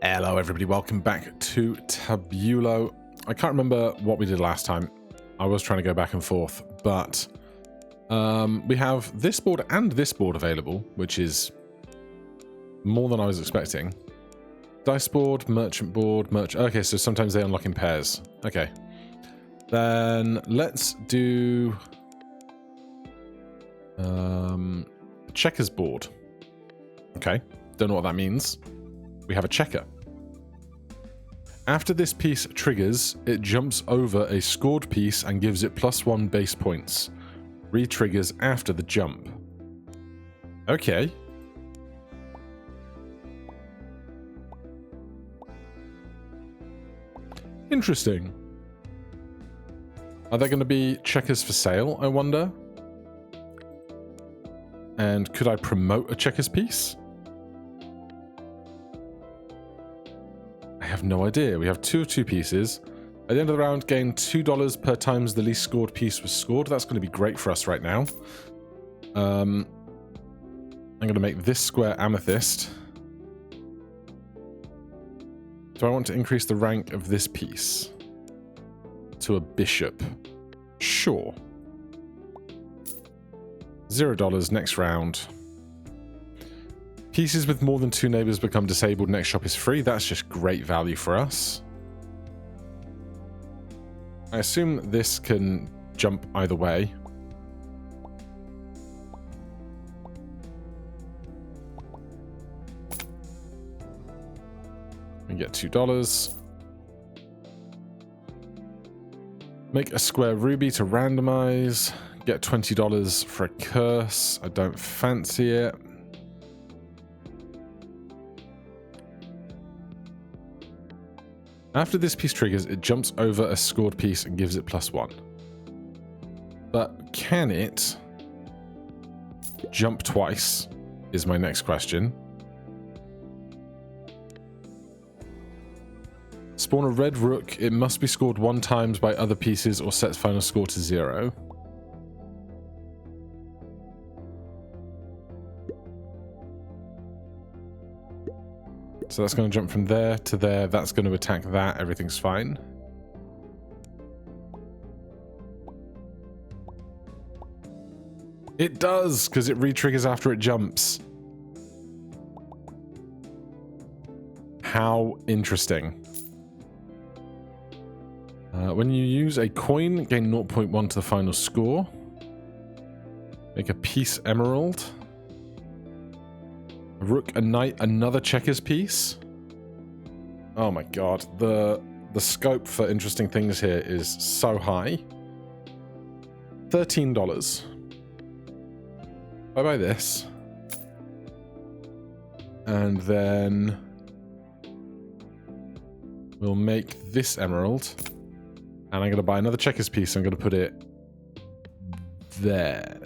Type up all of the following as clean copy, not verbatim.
Hello everybody, welcome back to Tabulo. I can't remember what we did last time. I was trying to go back and forth, but we have this board and this board available, which is more than I was expecting. Dice board, merchant board, okay, so sometimes they unlock in pairs. Okay. Then let's do checkers board. Okay, don't know what that means. We have a checker. After this piece triggers, it jumps over a scored piece and gives it +1 base points. Re-triggers after the jump. Okay. Interesting. Are there going to be checkers for sale, I wonder? And could I promote a checkers piece? I have no idea. We have 2 of 2 pieces. At the end of the round, gain $2 per times the least scored piece was scored. That's going to be great for us right now. I'm going to make this square amethyst. Do I want to increase the rank of this piece to a bishop? Sure. $0 next round. Pieces with more than 2 neighbors become disabled. Next shop is free. That's just great value for us. I assume this can jump either way. We get $2. Make a square ruby to randomize. Get $20 for a curse. I don't fancy it. After this piece triggers, it jumps over a scored piece and gives it +1. But can it jump twice, is my next question. Spawn a red rook. It must be scored 1 time by other pieces or sets final score to 0. So that's going to jump from there to there. That's going to attack that. Everything's fine. It does, because it re-triggers after it jumps. How interesting. When you use a coin, gain 0.1 to the final score. Make a piece emerald. A rook, a knight, another checkers piece. Oh my god, the scope for interesting things here is so high. $13. I buy this. And then we'll make this emerald. And I'm going to buy another checkers piece. I'm going to put it there.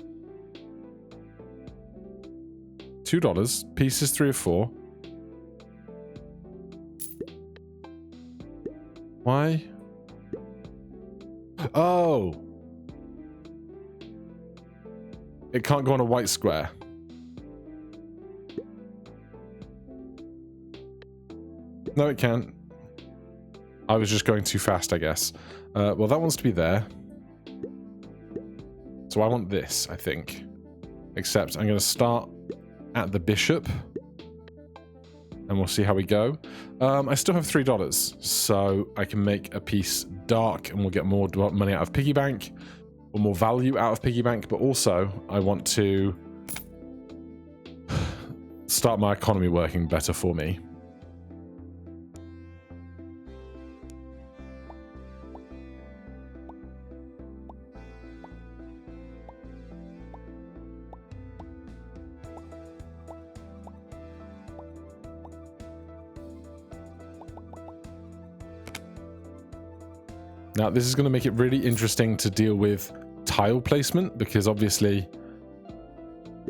$2. Pieces 3 or 4. Why? Oh! It can't go on a white square. No, it can't. I was just going too fast, I guess. Well, that wants to be there. So I want this, I think. Except I'm going to start at the bishop. And we'll see how we go. I still have $3. So I can make a piece dark and we'll get more money out of piggy bank. Or more value out of piggy bank. But also, I want to start my economy working better for me. Now, this is going to make it really interesting to deal with tile placement, because obviously,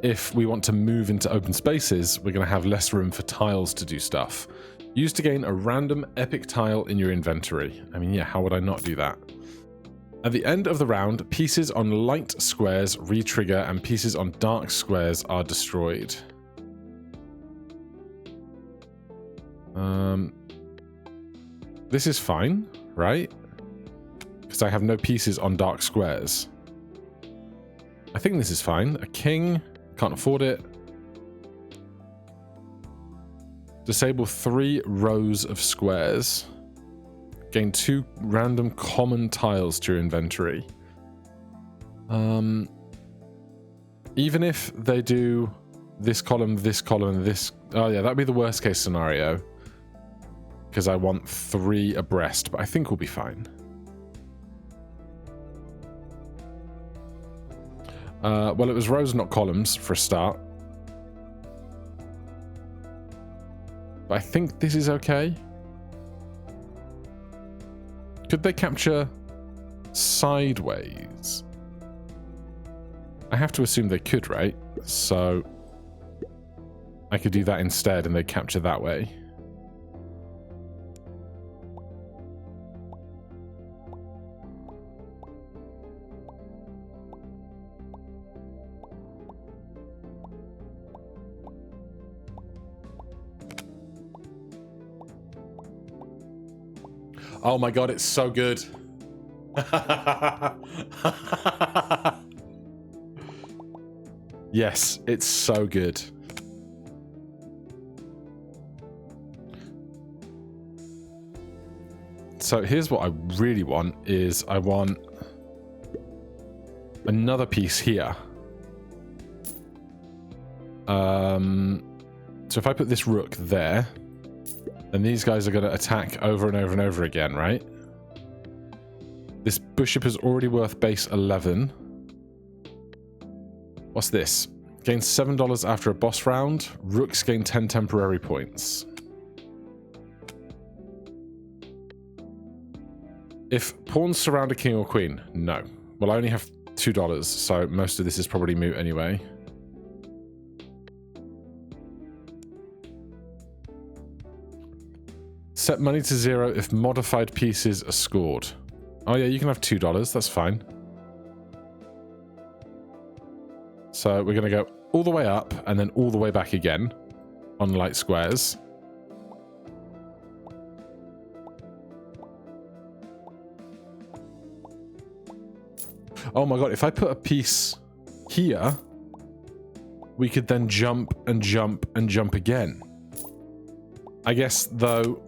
if we want to move into open spaces, we're going to have less room for tiles to do stuff. Use to gain a random epic tile in your inventory. I mean, yeah, how would I not do that? At the end of the round, pieces on light squares re-trigger and pieces on dark squares are destroyed. This is fine, right? Because I have no pieces on dark squares. I think this is fine. A king, can't afford it. Disable 3 rows of squares. Gain 2 random common tiles to your inventory. Even if they do this column, and this... Oh yeah, that'd be the worst case scenario. Because I want 3 abreast, but I think we'll be fine. Well, it was rows, not columns, for a start. But I think this is okay. Could they capture sideways? I have to assume they could, right? So I could do that instead and they capture that way. Oh my god, it's so good. Yes, it's so good. So here's what I really want is I want another piece here. So if I put this rook there, then these guys are going to attack over and over and over again, right? This bishop is already worth base 11. What's this? Gain $7 after a boss round. Rooks gain 10 temporary points. If pawns surround a king or queen, no. Well, I only have $2, so most of this is probably moot anyway. Set money to 0 if modified pieces are scored. Oh yeah, you can have $2, that's fine. So we're going to go all the way up and then all the way back again on light squares. Oh my god, if I put a piece here, we could then jump and jump and jump again. I guess, though,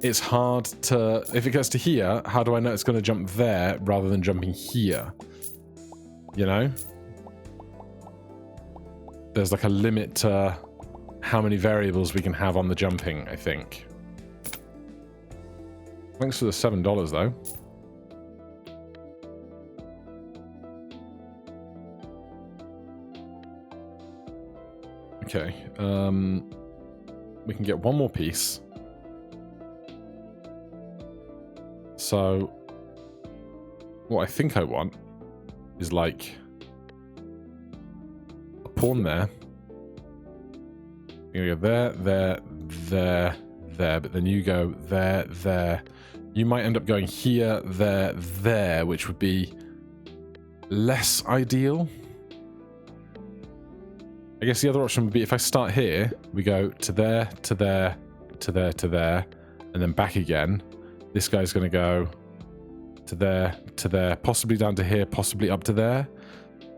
it's hard to... If it gets to here, how do I know it's going to jump there rather than jumping here? You know? There's like a limit to how many variables we can have on the jumping, I think. Thanks for the $7, though. Okay. We can get one more piece. So, what I think I want is like a pawn there. You're gonna go there, but then you go there. You might end up going here, there, which would be less ideal. I guess the other option would be if I start here, we go to there, to there, to there, to there, and then back again. This guy's going to go to there, possibly down to here, possibly up to there.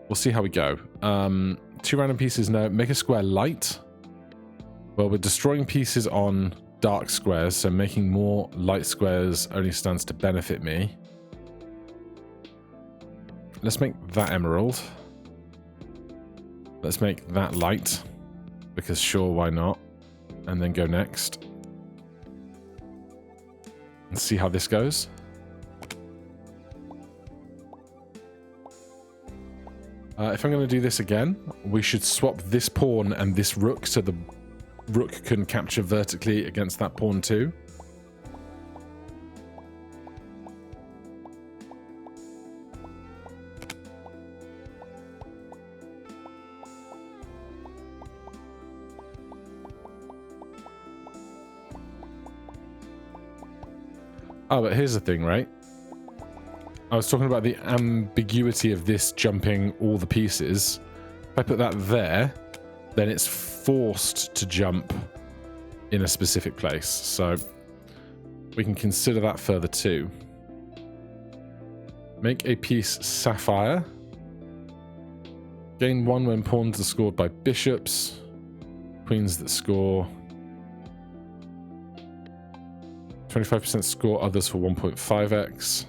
We'll see how we go. 2 random pieces, no. Make a square light. Well, we're destroying pieces on dark squares, so making more light squares only stands to benefit me. Let's make that emerald. Let's make that light, because sure, why not? And then go next. And see how this goes. If I'm going to do this again, we should swap this pawn and this rook so the rook can capture vertically against that pawn too. Oh, but here's the thing, right? I was talking about the ambiguity of this jumping all the pieces. If I put that there, then it's forced to jump in a specific place. So we can consider that further too. Make a piece sapphire. Gain 1 when pawns are scored by bishops. Queens that score 25% score others for 1.5x.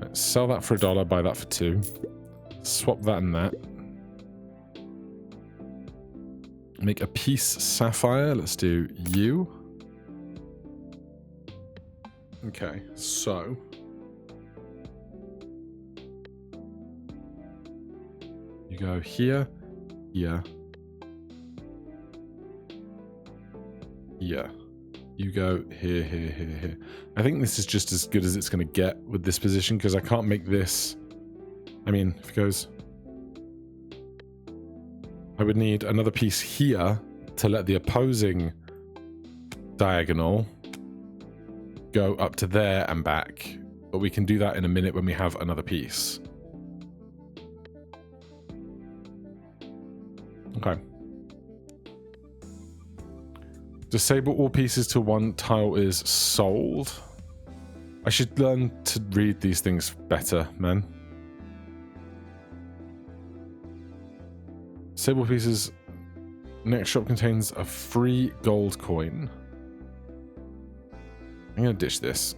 Let's sell that for $1, buy that for 2. Swap that and that. Make a piece sapphire. Let's do you. Okay, so you go here, here, here. You go here, here, here, here. I think this is just as good as it's going to get with this position, because I can't make this... I mean, if it goes... I would need another piece here to let the opposing diagonal go up to there and back. But we can do that in a minute when we have another piece. Okay. Disable all pieces till 1 tile is sold. I should learn to read these things better, man. Disable pieces. Next shop contains a free gold coin. I'm going to ditch this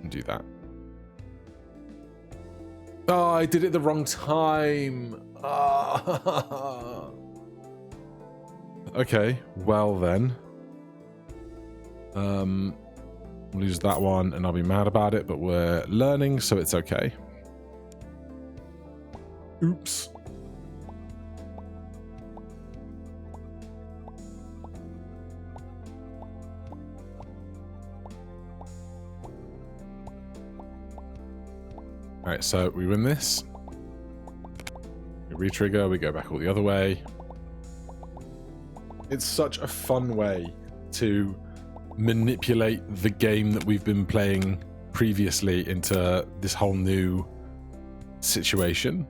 and do that. Oh, I did it the wrong time. Oh. Okay, well then. Lose that one and I'll be mad about it, but we're learning, so it's okay. Oops. Alright, so we win this. We re-trigger, we go back all the other way. It's such a fun way to manipulate the game that we've been playing previously into this whole new situation.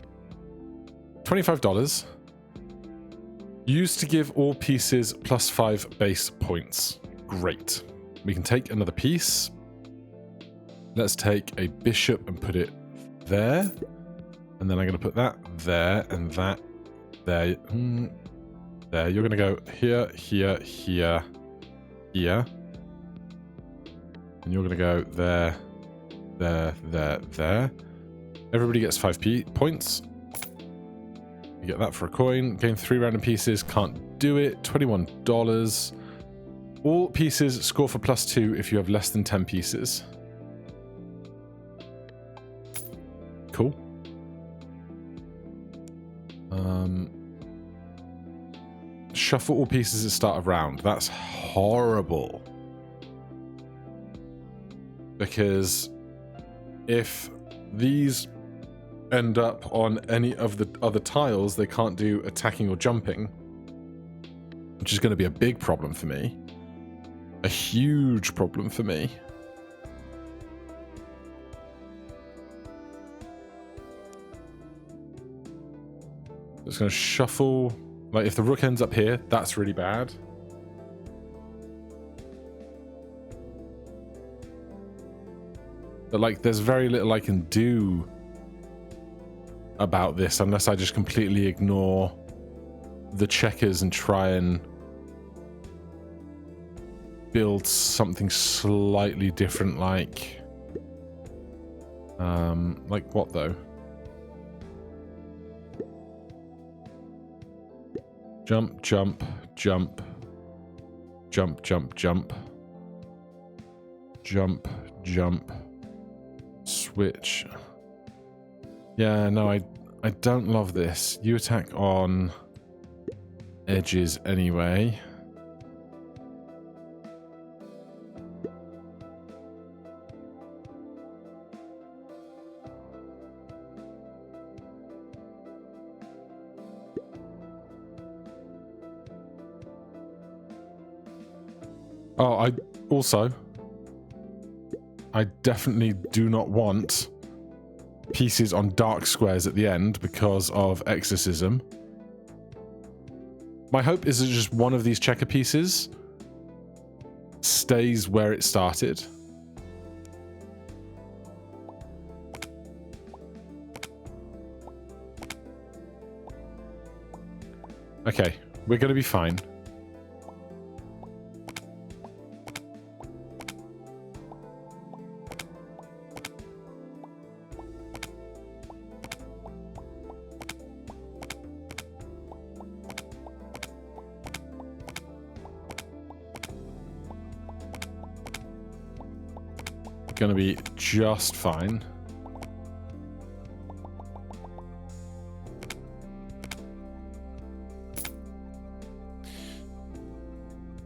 $25. Used to give all pieces +5 base points. Great. We can take another piece. Let's take a bishop and put it there. And then I'm going to put that there and that there. There. You're going to go here, here, here, here. And you're going to go there, there, there, there. Everybody gets 5 points. You get that for a coin. Gain 3 random pieces. Can't do it. $21. All pieces score for +2 if you have less than 10 pieces. Cool. Shuffle all pieces at start of round. That's horrible. Because if these end up on any of the other tiles, they can't do attacking or jumping, which is going to be a big problem for me. A huge problem for me. Just going to shuffle. Like, if the rook ends up here, that's really bad. But, like, there's very little I can do about this unless I just completely ignore the checkers and try and build something slightly different, like what, though? Jump, jump, jump. Jump, jump, jump. Jump, jump. Switch. Yeah, no, I don't love this. You attack on edges anyway. Oh, I definitely do not want pieces on dark squares at the end because of exorcism. My hope is that just one of these checker pieces stays where it started. Okay, we're going to be fine. Going to be just fine.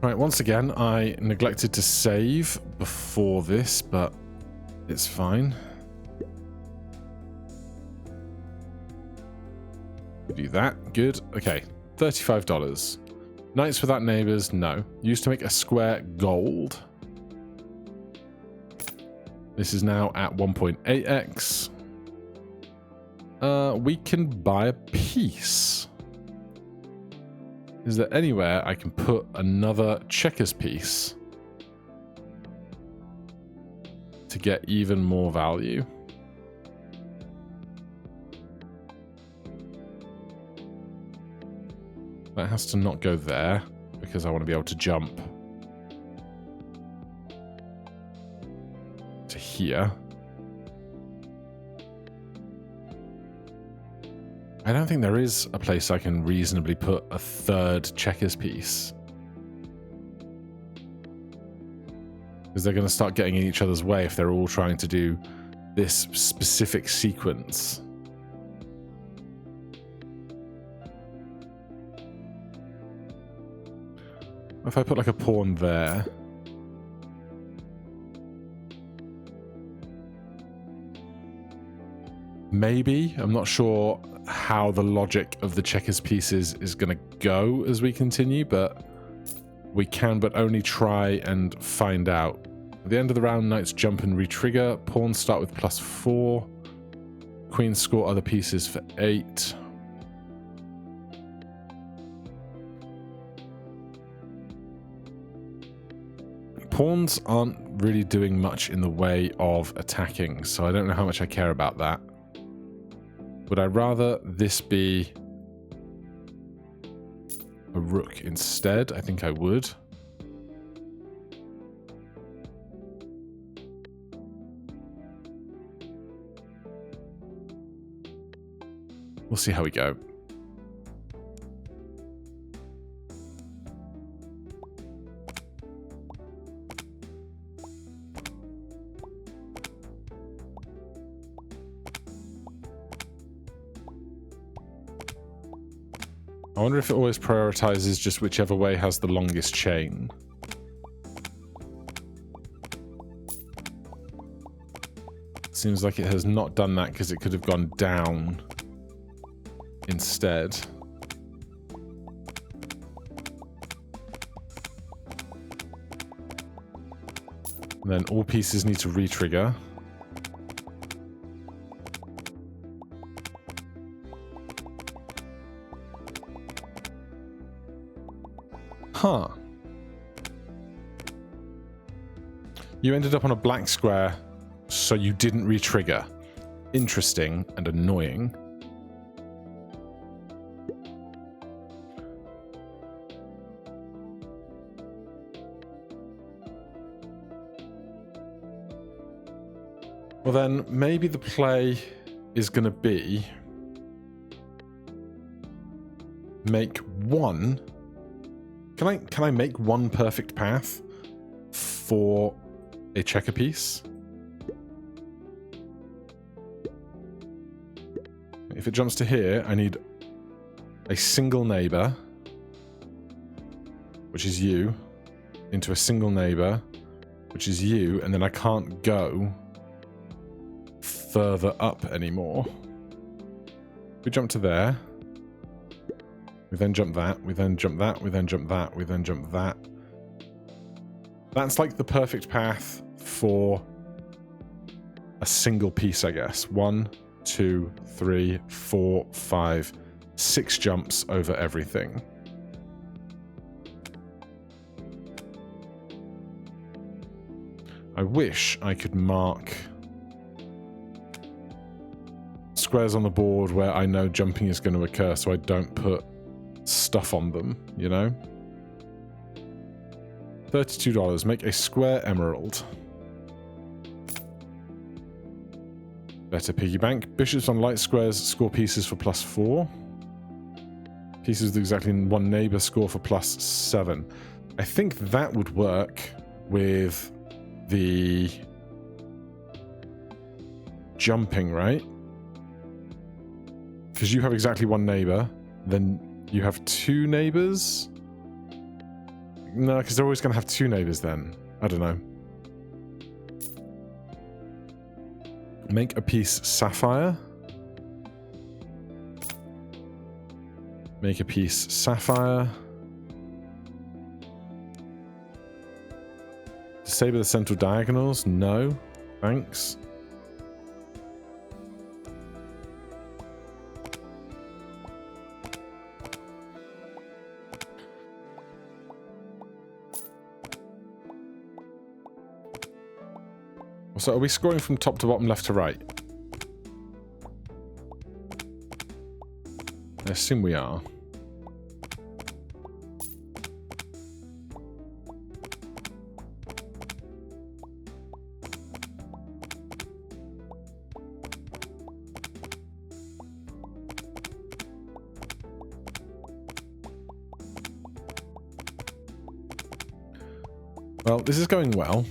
Right, once again, I neglected to save before this, but it's fine. Do that. Good. Okay, $35. Nights without neighbors, no. Used to make a square gold. This is now at 1.8x. We can buy a piece. Is there anywhere I can put another checkers piece to get even more value? That has to not go there because I want to be able to jump to here. I don't think there is a place I can reasonably put a third checkers piece, because they're going to start getting in each other's way if they're all trying to do this specific sequence. If I put like a pawn there, maybe. I'm not sure how the logic of the checkers pieces is going to go as we continue, but we can but only try and find out. At the end of the round, knights jump and re-trigger. Pawns start with +4. Queens score other pieces for 8. Pawns aren't really doing much in the way of attacking, so I don't know how much I care about that. Would I rather this be a rook instead? I think I would. We'll see how we go. I wonder if it always prioritizes just whichever way has the longest chain. Seems like it has not done that because it could have gone down instead. And then all pieces need to re-trigger. Huh. You ended up on a black square, so you didn't re-trigger. Interesting and annoying. Well then, maybe the play is going to be make one. Can I make one perfect path for a checker piece? If it jumps to here, I need a single neighbor, which is you, into a single neighbor, which is you, and then I can't go further up anymore. We jump to there. We then jump that, we then jump that, we then jump that, we then jump that. That's like the perfect path for a single piece, I guess. 1, 2, 3, 4, 5, 6 jumps over everything. I wish I could mark squares on the board where I know jumping is going to occur so I don't put stuff on them, you know? $32. Make a square emerald. Better piggy bank. Bishops on light squares score pieces for +4. Pieces with exactly one neighbor score for +7. I think that would work with the jumping, right? Because you have exactly one neighbor, then you have 2 neighbors? No, because they're always going to have 2 neighbors then. I don't know. Make a piece sapphire. Make a piece sapphire. Disable the central diagonals? No. Thanks. So are we scoring from top to bottom, left to right? I assume we are. Well, this is going well.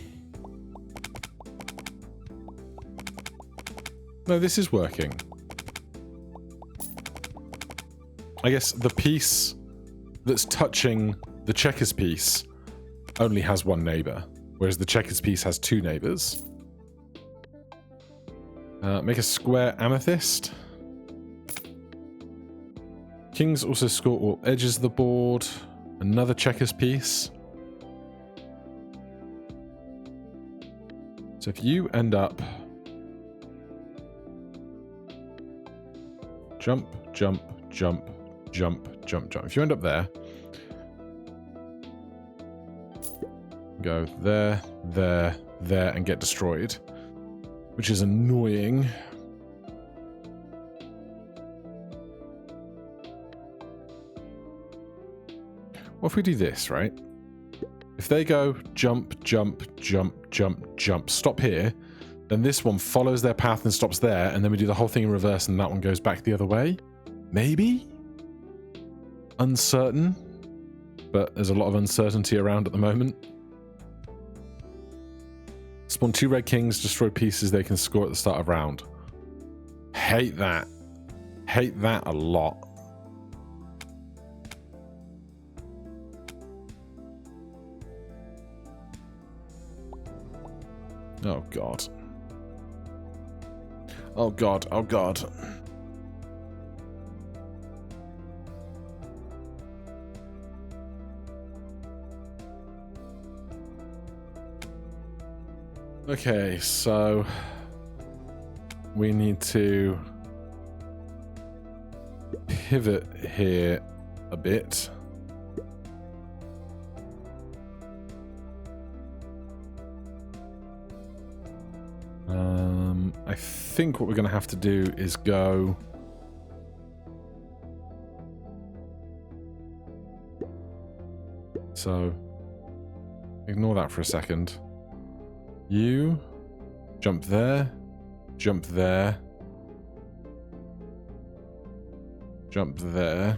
No, this is working. I guess the piece that's touching the checkers piece only has one neighbor, whereas the checkers piece has 2 neighbors. Make a square amethyst. Kings also score all edges of the board. Another checkers piece. So if you end up... Jump, jump, jump, jump, jump, jump. If you end up there, go there, there, there, and get destroyed, which is annoying. What if we do this, right? If they go jump, jump, jump, jump, jump, stop here, then this one follows their path and stops there, and then we do the whole thing in reverse and that one goes back the other way? Maybe? Uncertain. But there's a lot of uncertainty around at the moment. Spawn 2 red kings, destroy pieces they can score at the start of round. Hate that. Hate that a lot. Oh god. Oh god, oh god. Okay, so we need to pivot here a bit. I think what we're going to have to do is go... So, ignore that for a second. You jump there, jump there, jump there.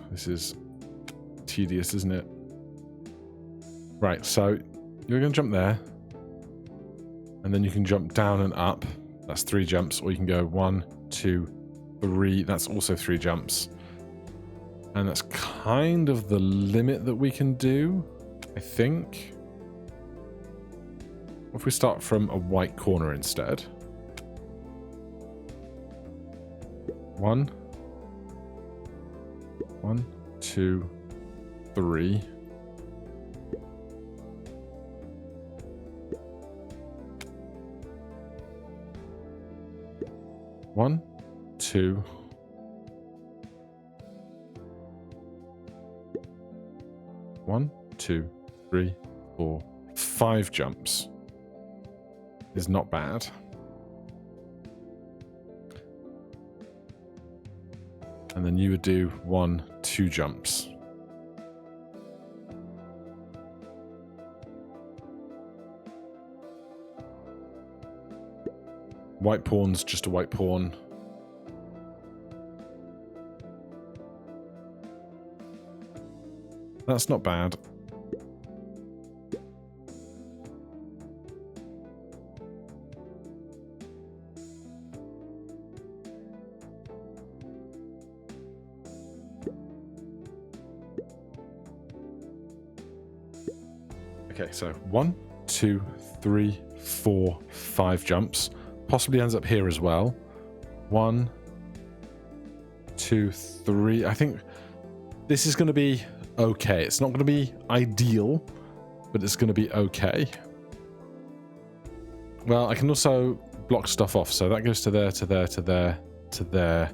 This is tedious, isn't it? Right, so you're going to jump there, and then you can jump down and up. That's 3 jumps, or you can go 1, 2, 3. That's also 3 jumps. And that's kind of the limit that we can do, I think. What if we start from a white corner instead? 1, 2, 3. One, 2. 1, 2, 3, 4, 5 jumps is not bad. And then you would do 1, 2 jumps. White pawn's just a white pawn. That's not bad. Okay, so 1, 2, 3, 4, 5 jumps. Possibly ends up here as well. 1, 2, 3. I think this is going to be okay. It's not going to be ideal, but it's going to be okay. Well, I can also block stuff off. So that goes to there, to there, to there, to there,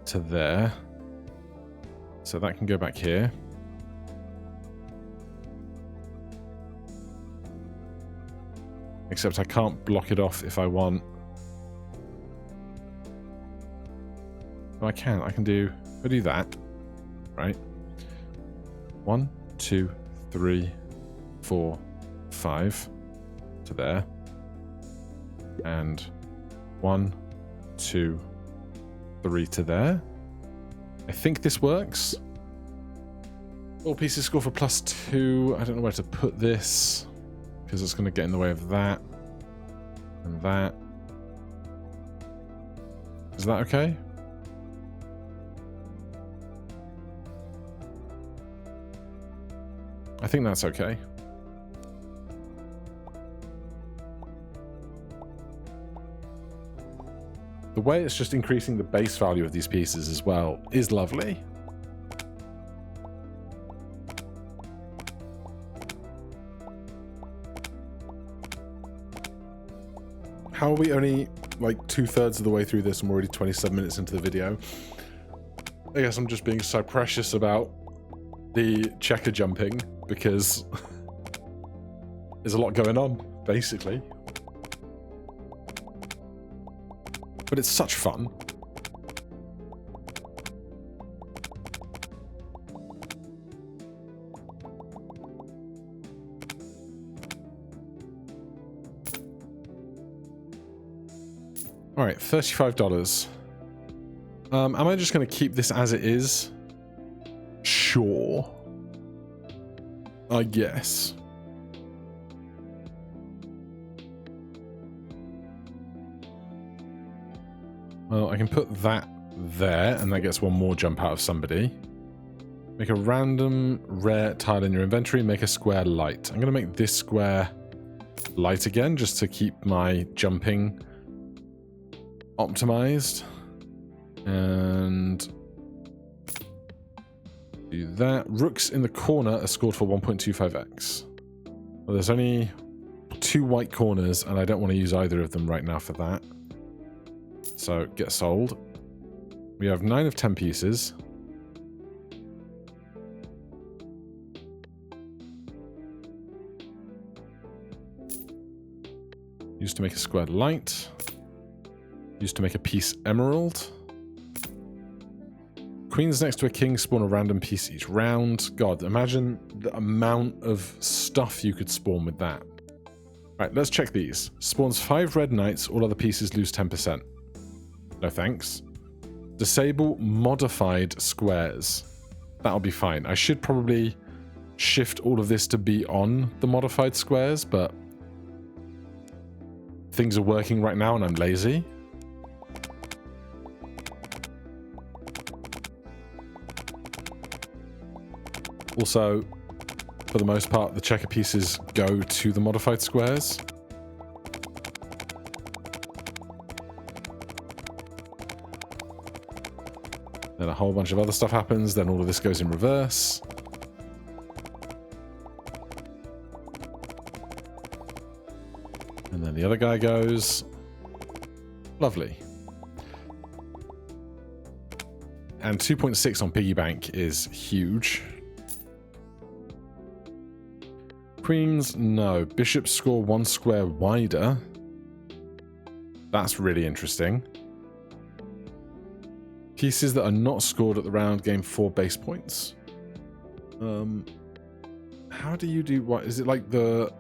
to there. So that can go back here. Except I can't block it off if I want. Oh, I can. I can do that. Right? 1, 2, 3, 4, 5 to there. And 1, 2, 3 to there. I think this works. All pieces score for +2. I don't know where to put this, because it's going to get in the way of that and that. Is that okay? I think that's okay. The way it's just increasing the base value of these pieces as well is lovely. How are we only like 2/3 of the way through this and we're already 27 minutes into the video? I guess I'm just being so precious about the checker jumping because there's a lot going on, basically. But it's such fun. All right, $35. Am I just going to keep this as it is? Sure. I guess. Well, I can put that there, and that gets one more jump out of somebody. Make a random rare tile in your inventory, make a square light. I'm going to make this square light again, just to keep my jumping optimized. And do that. Rooks in the corner are scored for 1.25x. Well, there's only 2 white corners, and I don't want to use either of them right now for that. So, get sold. We have 9 of 10 pieces. Used to make a squared light. Used to make a piece emerald. Queens next to a king spawn a random piece each round. God, imagine the amount of stuff you could spawn with that. Right, let's check these. Spawns 5 red knights, all other pieces lose 10%. No thanks. Disable modified squares. That'll be fine. I should probably shift all of this to be on the modified squares, but things are working right now and I'm lazy. Also, for the most part, the checker pieces go to the modified squares. Then a whole bunch of other stuff happens, then all of this goes in reverse. And then the other guy goes. Lovely. And 2.6 on piggy bank is huge. Queens, no. Bishops score 1 square wider. That's really interesting. Pieces that are not scored at the round gain 4 base points. How do you do what? Is it like the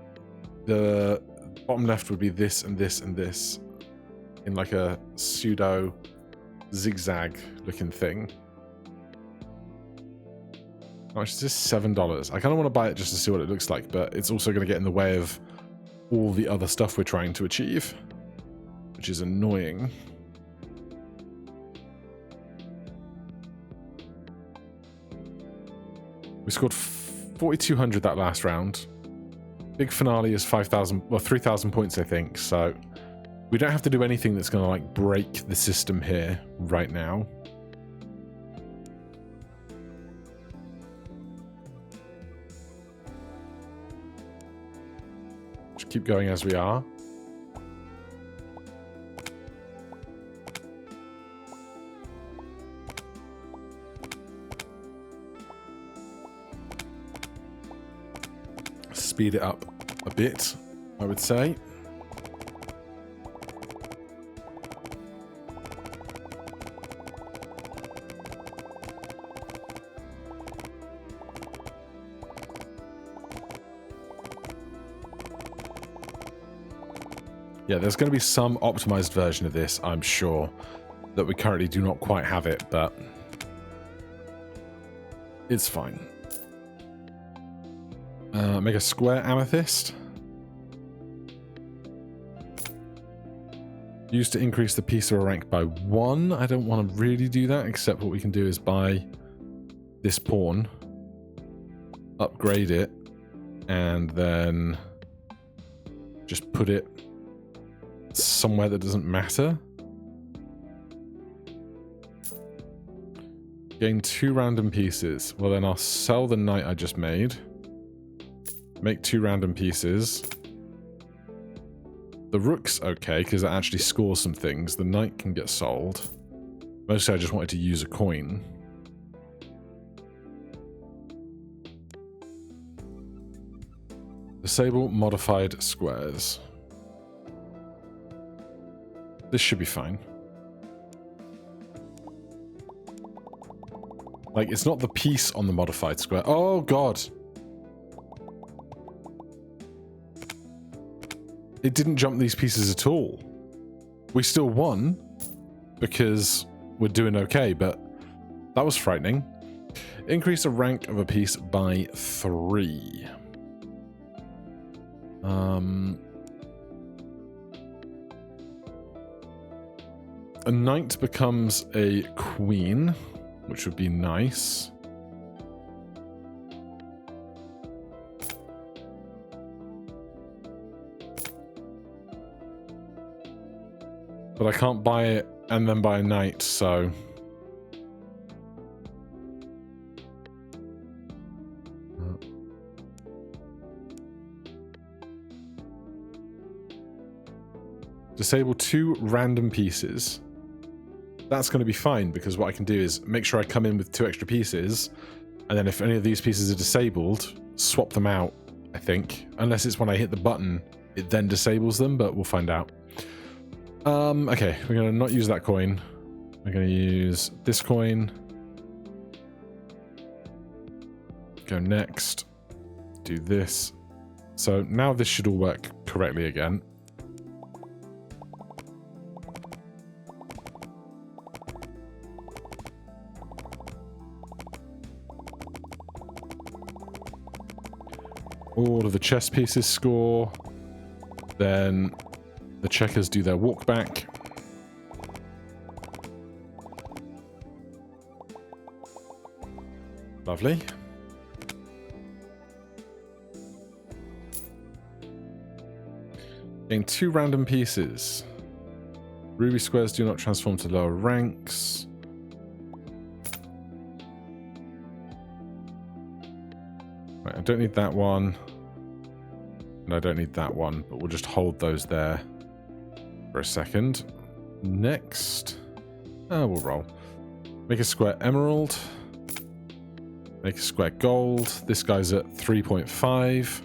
bottom left would be this and this and this in like a pseudo zigzag looking thing? How much is this? $7. I kind of want to buy it just to see what it looks like, but it's also going to get in the way of all the other stuff we're trying to achieve, which is annoying. We scored 4,200 that last round. Big finale is 5,000, well, 3,000 points, I think. So we don't have to do anything that's going to like break the system here right now. Just keep going as we are. Speed it up a bit, I would say. Yeah, there's going to be some optimized version of this, I'm sure, that we currently do not quite have it, but it's fine. Make a square amethyst. Used to increase the piece of a rank by 1. I don't want to really do that, except what we can do is buy this pawn, upgrade it, and then just put it somewhere that doesn't matter. Gain 2 random pieces. Well, then I'll sell the knight I just made. Make 2 random pieces. The rook's okay, because it actually scores some things. The knight can get sold. Mostly I just wanted to use a coin. Disable modified squares. This should be fine. Like, it's not the piece on the modified square. Oh, God. It didn't jump these pieces at all. We still won because we're doing okay, but that was frightening. Increase the rank of a piece by 3. A knight becomes a queen, which would be nice. But I can't buy it and then buy a knight, so... Disable 2 random pieces. That's going to be fine, because what I can do is make sure I come in with 2 extra pieces, and then if any of these pieces are disabled, swap them out, I think. Unless it's when I hit the button, it then disables them, but we'll find out. Okay, we're going to not use that coin. We're going to use this coin. Go next. Do this. So now this should all work correctly again. All of the chess pieces score. Then the checkers do their walk back. Lovely. Gain 2 random pieces. Ruby squares do not transform to lower ranks. Right, I don't need that one. And I don't need that one, but we'll just hold those there for a second. Next. We'll roll. Make a square emerald. Make a square gold. This guy's at 3.5.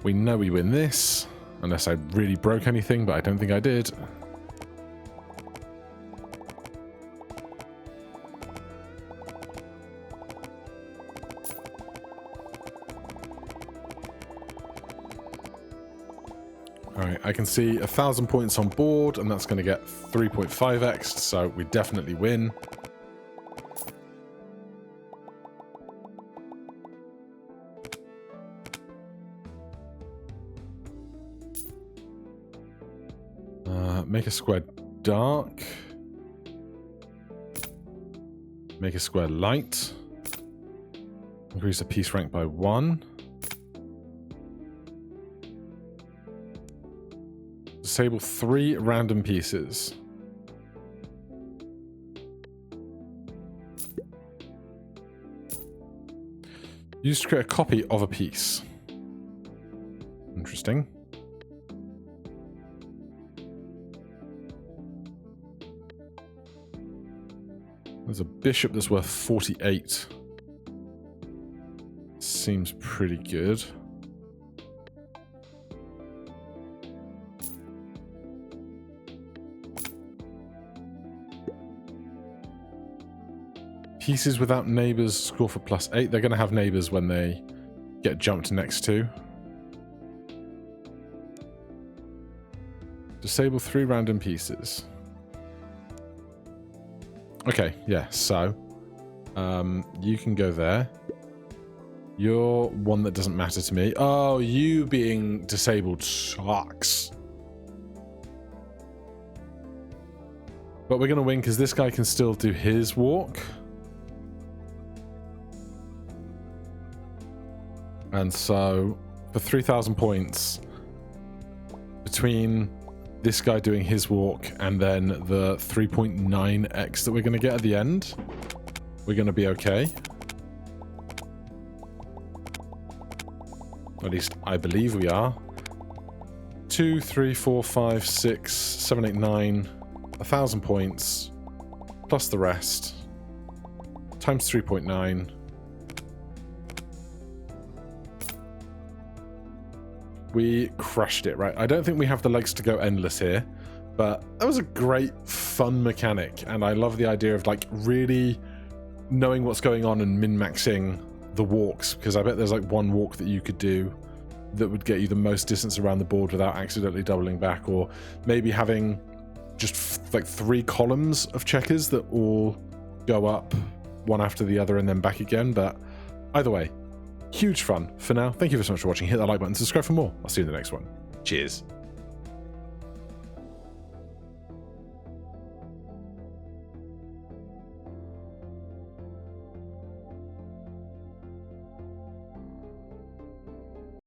We know we win this, unless I really broke anything, but I don't think I did. Alright, I can see 1,000 points on board, and that's going to get 3.5x, so we definitely win. Make a square dark. Make a square light. Increase the piece rank by 1. Disable 3 random pieces. Use to create a copy of a piece. Interesting. There's a bishop that's worth 48. Seems pretty good. Pieces without neighbors score for +8. They're going to have neighbors when they get jumped next to. Disable 3 random pieces. Okay, yeah, so you can go there. You're one that doesn't matter to me. Oh, you being disabled sucks. But we're going to win because this guy can still do his walk. And so, for 3,000 points, between this guy doing his walk and then the 3.9x that we're going to get at the end, we're going to be okay. At least I believe we are. 2, 3, 4, 5, 6, 7, 8, 9, 1,000 points, plus the rest, times 3.9. We crushed it, right? I don't think we have the legs to go endless here, but that was a great, fun mechanic, and I love the idea of like really knowing what's going on and min-maxing the walks, because I bet there's like one walk that you could do that would get you the most distance around the board without accidentally doubling back, or maybe having just like 3 columns of checkers that all go up one after the other and then back again. But either way, huge fun. For now, thank you so much for watching. Hit that like button, subscribe for more. I'll see you in the next one. Cheers.